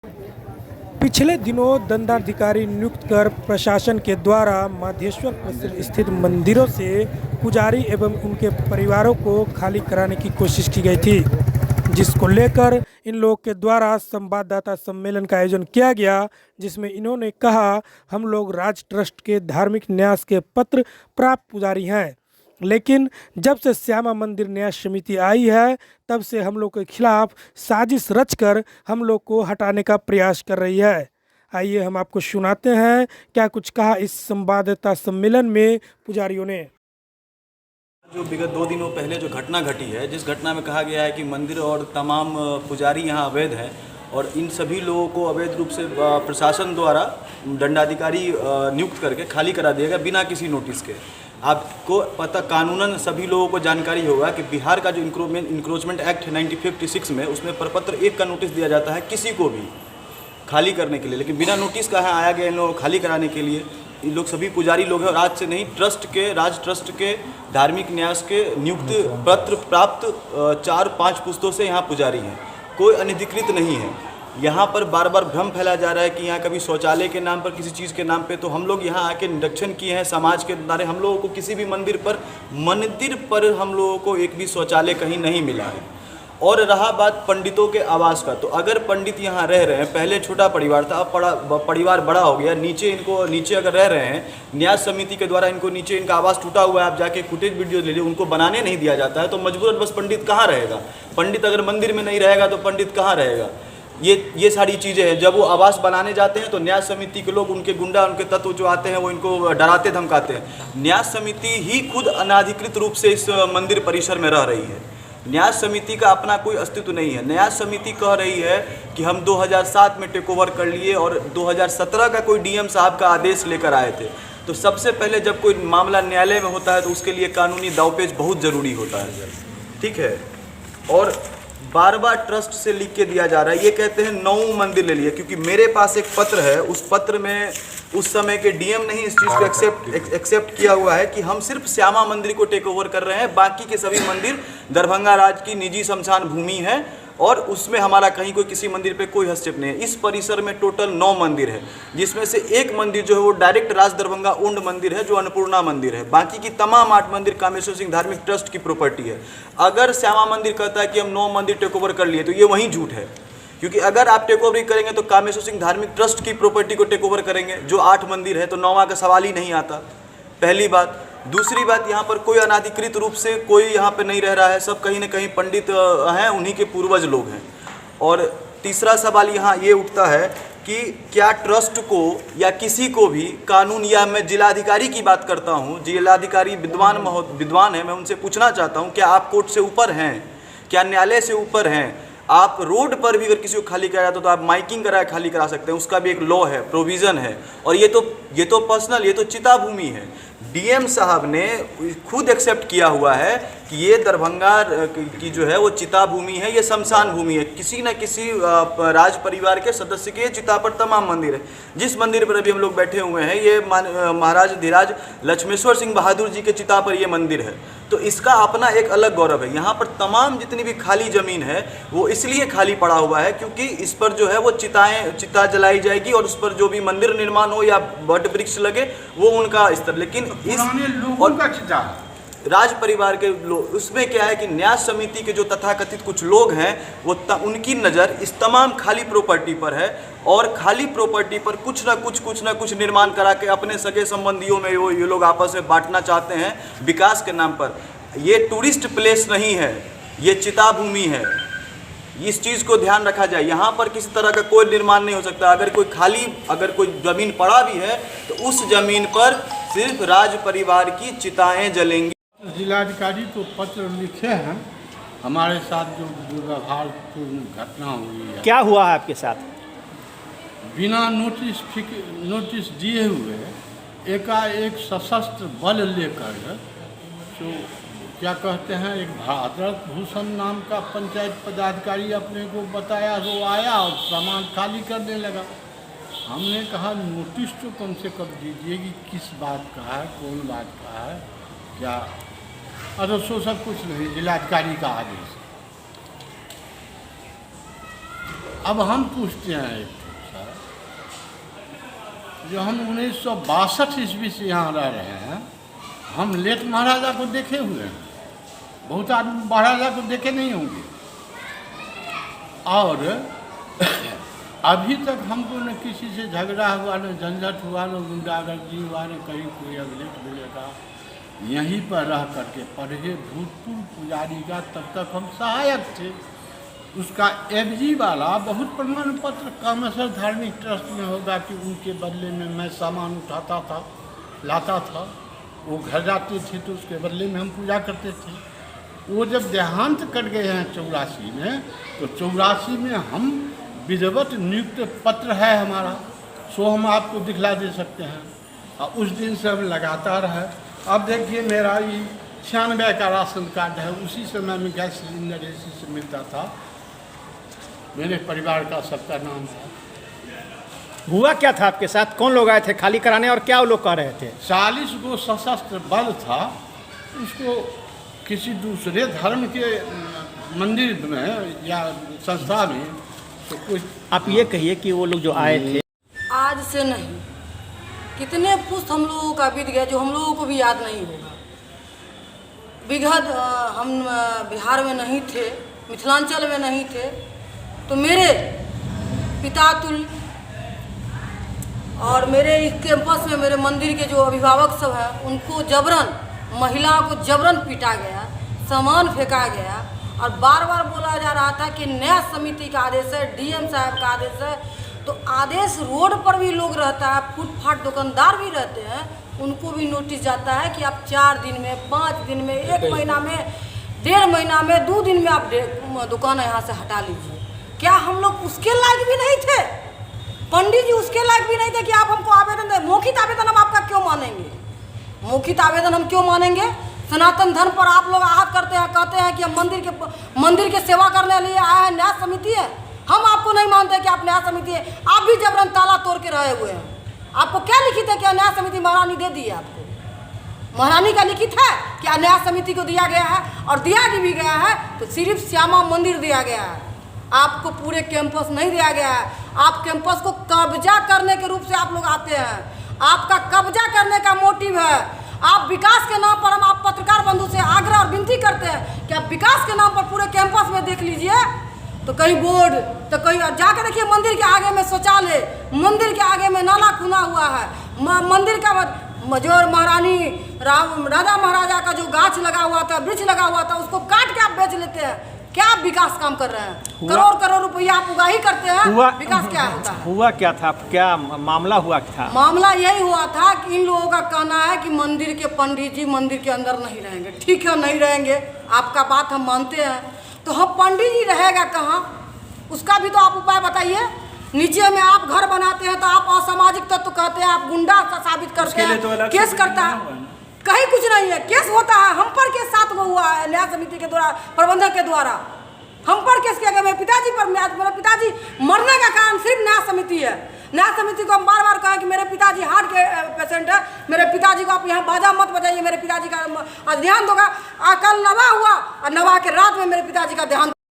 पिछले दिनों दंडाधिकारी नियुक्त कर प्रशासन के द्वारा माधेश्वर परिसर स्थित मंदिरों से पुजारी एवं उनके परिवारों को खाली कराने की कोशिश की गई थी, जिसको लेकर इन लोगों के द्वारा संवाददाता सम्मेलन का आयोजन किया गया, जिसमें इन्होंने कहा, हम लोग राज ट्रस्ट के धार्मिक न्यास के पत्र प्राप्त पुजारी हैं, लेकिन जब से श्यामा मंदिर न्यास समिति आई है तब से हम लोग के खिलाफ साजिश रचकर हम लोग को हटाने का प्रयास कर रही है। आइए हम आपको सुनाते हैं क्या कुछ कहा इस संवाददाता सम्मेलन में पुजारियों ने। जो विगत 2 दिनों पहले जो घटना घटी है, जिस घटना में कहा गया है कि मंदिर और तमाम पुजारी यहाँ अवैध हैं और इन सभी लोगों को अवैध रूप से प्रशासन द्वारा दंडाधिकारी नियुक्त करके खाली करा दिया गया बिना किसी नोटिस के। आपको पता कानूनन सभी लोगों को जानकारी होगा कि बिहार का जो इंक्रोचमेंट एक्ट है 1956 में, उसमें प्रपत्र 1 का नोटिस दिया जाता है किसी को भी खाली करने के लिए, लेकिन बिना नोटिस का है आया गया इन लोगों को खाली कराने के लिए। इन लोग सभी पुजारी लोग हैं और आज से नहीं, राज ट्रस्ट के धार्मिक न्यास के नियुक्त पत्र प्राप्त 4-5 पुस्तों से यहाँ पुजारी हैं, कोई अनधिकृत नहीं है। यहाँ पर बार बार भ्रम फैला जा रहा है कि यहाँ कभी शौचालय के नाम पर, किसी चीज़ के नाम पे, तो हम लोग यहाँ आके निरीक्षण किए हैं समाज के द्वारा। हम लोगों को किसी भी मंदिर पर हम लोगों को एक भी शौचालय कहीं नहीं मिला है। और रहा बात पंडितों के आवास का, तो अगर पंडित यहाँ रह रहे हैं, पहले छोटा परिवार था, अब परिवार बड़ा हो गया, नीचे अगर रह रहे हैं, न्यास समिति के द्वारा इनको नीचे इनका आवास टूटा हुआ है, आप जाके फुटेज वीडियो ले लीजिए, उनको बनाने नहीं दिया जाता है, तो मजबूरन बस पंडित कहाँ रहेगा। पंडित अगर मंदिर में नहीं रहेगा तो पंडित कहाँ रहेगा। ये सारी चीज़ें हैं। जब वो आवास बनाने जाते हैं तो न्यास समिति के लोग, उनके गुंडा, उनके तत्व जो आते हैं, वो इनको डराते धमकाते हैं। न्यास समिति ही खुद अनाधिकृत रूप से इस मंदिर परिसर में रह रही है। न्यास समिति का अपना कोई अस्तित्व नहीं है। न्यास समिति कह रही है कि हम 2007 में टेक ओवर कर लिए और 2017 का कोई डीएम साहब का आदेश लेकर आए थे। तो सबसे पहले जब कोई मामला न्यायालय में होता है तो उसके लिए कानूनी दावपेच बहुत ज़रूरी होता है, ठीक है। और बार बार ट्रस्ट से लिख के दिया जा रहा है, ये कहते हैं 9 मंदिर ले लिए, क्योंकि मेरे पास एक पत्र है, उस पत्र में उस समय के डीएम ने ही इस चीज़ को एक्सेप्ट किया हुआ है कि हम सिर्फ श्यामा मंदिर को टेक ओवर कर रहे हैं, बाकी के सभी मंदिर दरभंगा राज की निजी शमशान भूमि है और उसमें हमारा कहीं कोई किसी मंदिर पे कोई हस्तक्षेप नहीं है। इस परिसर में टोटल 9 मंदिर है, जिसमें से एक मंदिर जो है वो डायरेक्ट राज दरभंगा ओन्ड मंदिर है, जो अन्नपूर्णा मंदिर है। बाकी की तमाम 8 मंदिर कामेश्वर सिंह धार्मिक ट्रस्ट की प्रॉपर्टी है। अगर श्यामा मंदिर कहता है कि हम 9 मंदिर टेक ओवर कर लिए, तो ये वहीं झूठ है, क्योंकि अगर आप टेक ओवर करेंगे तो कामेश्वर सिंह धार्मिक ट्रस्ट की प्रॉपर्टी को टेक ओवर करेंगे, जो 8 मंदिर है, तो 9वां का सवाल ही नहीं आता, पहली बात। दूसरी बात, यहाँ पर कोई अनाधिकृत रूप से कोई यहाँ पे नहीं रह रहा है, सब कहीं ना कहीं पंडित हैं, उन्हीं के पूर्वज लोग हैं। और तीसरा सवाल यहाँ ये उठता है कि क्या ट्रस्ट को या किसी को भी कानून, या मैं जिलाधिकारी की बात करता हूँ, जिलाधिकारी विद्वान है, मैं उनसे पूछना चाहता हूँ, क्या आप कोर्ट से ऊपर हैं, क्या न्यायालय से ऊपर हैं? आप रोड पर भी अगर किसी को खाली कराया तो आप माइकिंग कराए खाली करा सकते हैं, उसका भी एक लॉ है, प्रोविज़न है। और ये तो पर्सनल, ये तो चिता भूमि है। डीएम साहब ने खुद एक्सेप्ट किया हुआ है कि ये दरभंगा की जो है वो चिता भूमि है, ये शमशान भूमि है। किसी न किसी राज परिवार के सदस्य के चिता पर तमाम मंदिर है। जिस मंदिर पर अभी हम लोग बैठे हुए हैं, ये महाराज धीराज लक्ष्मेश्वर सिंह बहादुर जी के चिता पर ये मंदिर है, तो इसका अपना एक अलग गौरव है। यहाँ पर तमाम जितनी भी खाली ज़मीन है वो इसलिए खाली पड़ा हुआ है क्योंकि इस पर जो है वो चिता जलाई जाएगी और उस पर जो भी मंदिर निर्माण हो या वट वृक्ष लगे वो उनका स्तर। लेकिन इस और का चिता राज परिवार के लोग, उसमें क्या है कि न्यास समिति के जो तथाकथित कुछ लोग हैं वो उनकी नज़र इस तमाम खाली प्रॉपर्टी पर है और खाली प्रॉपर्टी पर कुछ ना कुछ निर्माण करा के अपने सगे संबंधियों में ये लोग आपस में बांटना चाहते हैं विकास के नाम पर। ये टूरिस्ट प्लेस नहीं है, ये चिता भूमि है। इस चीज़ को ध्यान रखा जाए। यहाँ पर किसी तरह का कोई निर्माण नहीं हो सकता। अगर कोई ज़मीन पड़ा भी है तो उस ज़मीन पर सिर्फ राज परिवार की चिताएं जलेंगी। जिलाधिकारी को पत्र लिखे हैं, हमारे साथ जो दुर्व्यवहारपूर्ण घटना हुई है। क्या हुआ है आपके साथ? बिना नोटिस दिए हुए एकाएक सशस्त्र बल लेकर, जो क्या कहते हैं, एक भारत भूषण नाम का पंचायत पदाधिकारी अपने को बताया, वो आया और सामान खाली करने लगा। हमने कहा नोटिस तो कम से कम दीजिए कि किस बात का है, कौन बात का है, क्या। अरे सो सब कुछ नहीं, जिलाधिकारी का आदेश। अब हम पूछते हैं एक सर, जो हम 1962 ईस्वी से यहाँ रह रहे हैं, हम लेट महाराजा को देखे हुए हैं, बहुत आदमी महाराजा को देखे नहीं होंगे, और अभी तक हमको न किसी से झगड़ा हुआ, न झंझट हुआ, न गुंडागर्दी हुआ, न कहीं कोई अभिलेख मिलेगा। यहीं पर रह करके पढ़े भूतपूर्व पुजारी का, तब तक हम सहायक थे। उसका एफजी वाला बहुत प्रमाण पत्र कामेश्वर धार्मिक ट्रस्ट में होगा कि उनके बदले में मैं सामान उठाता था, लाता था, वो घर जाते थे तो उसके बदले में हम पूजा करते थे। वो जब देहांत कर गए हैं 84 में, तो 84 में हम विधिवत नियुक्त पत्र है हमारा, सो हम आपको दिखला दे सकते हैं। और उस दिन से हम लगातार है। अब देखिए मेरा ये 96 का राशन कार्ड है, उसी समय में गैस सिलेंडर इसी से मिलता था, मेरे परिवार का सबका नाम है। हुआ क्या था आपके साथ? कौन लोग आए थे खाली कराने और क्या वो लोग कह रहे थे? 40 गो सशस्त्र बल था, उसको किसी दूसरे धर्म के मंदिर में या संस्था में तो कुछ। आप ये कहिए कि वो लोग जो आए थे, आज से नहीं, कितने पुस्त हम लोगों का बीत गया जो हम लोगों को भी याद नहीं होगा। विगत हम बिहार में नहीं थे, मिथिलांचल में नहीं थे, तो मेरे पिता तुल्य और मेरे इस कैंपस में मेरे मंदिर के जो अभिभावक सब हैं, उनको जबरन, महिलाओं को जबरन पीटा गया, सामान फेंका गया, और बार बार बोला जा रहा था कि न्याय समिति का आदेश है, डीएम साहब का आदेश है। तो आदेश रोड पर भी लोग रहता है, फुटपाथ दुकानदार भी रहते हैं, उनको भी नोटिस जाता है कि आप 4 दिन में, 5 दिन में, 1 महीना में, 1.5 महीना में, 2 दिन में आप दुकान यहाँ से हटा लीजिए। क्या हम लोग उसके लायक भी नहीं थे? पंडित जी उसके लायक भी नहीं थे कि आप हमको आवेदन दें? मौखिक आवेदन हम आपका क्यों मानेंगे? मौखिक आवेदन हम क्यों मानेंगे? सनातन धर्म पर आप लोग आहत करते हैं, कहते हैं कि हम मंदिर के सेवा करने लिए आए हैं, न्याय समिति है। हम आपको नहीं मानते कि आप न्याय समिति है। आप भी जबरन ताला तोड़ के रहे हुए हैं। आपको क्या लिखित है कि न्याय समिति महारानी दे दी है? आपको महारानी का लिखित है कि न्याय समिति को दिया गया है, और दिया भी गया है तो सिर्फ श्यामा मंदिर दिया गया है, आपको पूरे कैंपस नहीं दिया गया है। आप कैंपस को कब्जा करने के रूप से आप लोग आते हैं, आपका कब्जा करने का मोटिव है। आप विकास के नाम पर, हम आप पत्रकार बंधु से आग्रह और विनती करते हैं कि आप विकास के नाम पर पूरे कैंपस में देख लीजिए, तो कहीं बोर्ड, तो कहीं जाकर देखिए मंदिर के आगे में शौचालय, मंदिर के आगे में नाला खुना हुआ है, मंदिर का जो महारानी राजा महाराजा का जो गाछ लगा हुआ था, वृक्ष लगा हुआ था, उसको काट के आप बेच लेते हैं। क्या आप विकास काम कर रहे हैं? करोड़ रुपया आप उगाही करते हैं, विकास क्या होता है? हुआ क्या था? क्या मामला हुआ था? मामला यही हुआ था कि इन लोगों का कहना है कि मंदिर के पंडित जी मंदिर के अंदर नहीं रहेंगे। ठीक है, नहीं रहेंगे, आपका बात हम मानते हैं, तो हम पंडित जी रहेगा कहाँ? उसका भी तो आप उपाय बताइए। नीचे में आप घर बनाते हैं तो आप असामाजिक तत्व कहते हैं, आप गुंडा का साबित करते हैं, तो केस करता है, कहीं कुछ नहीं है, केस होता है। हम पर केस 7 गो हुआ है न्याय समिति के द्वारा, प्रबंधक के द्वारा हम पर केस किया गया। मेरे पिताजी पर, मेरे पिताजी मरने का कारण सिर्फ न्याय समिति है। न्याय समिति को हम बार बार कहा कि मेरे पिताजी हार्ट के पेशेंट है, मेरे पिताजी को आप यहाँ बाजा मत बजाइए, मेरे पिताजी का ध्यान दोगा। कल नवा हुआ और नवा के रात में मेरे पिताजी का देहांत